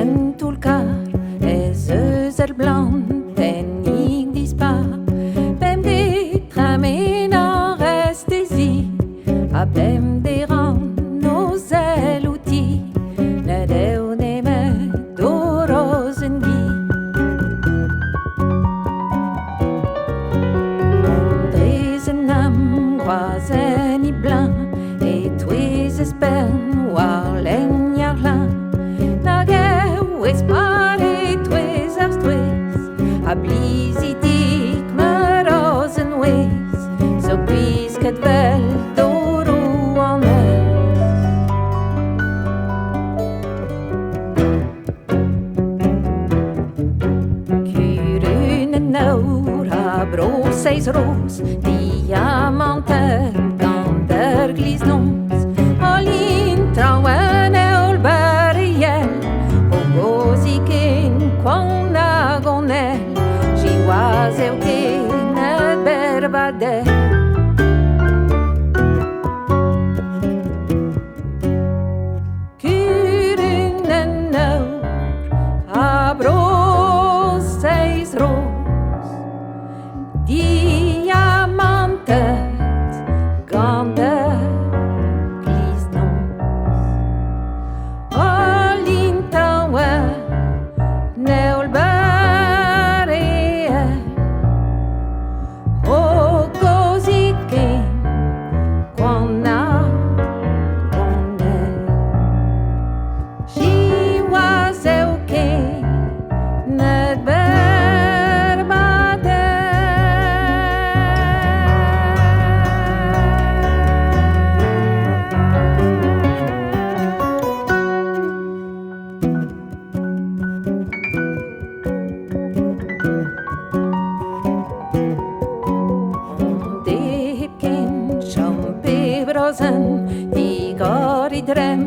en tulcar, es el blanc, ten ik dispar. Bem de tramen en restesi, a bem de ran nos eluti, ne deu ne me dorosen gi. Ondresen am croisen i blanc, et tues espern war lenjar lan. Nageu es pare tues ars tues, a blisitik me rosen wees, so pisket vel doru an eus. Kurunen naur a broseis ros, diamanten kan der glis nos, all in trauen eol beriel, o goziken quan agonel, si was eu ken et berbadel. Kurunen naur a broseis ros, diamantet gander glis nos, all in trauen neol beriel, o goziken quan agonel, si was eu ken et berbadel. De hipken champe brosen, die går i dröm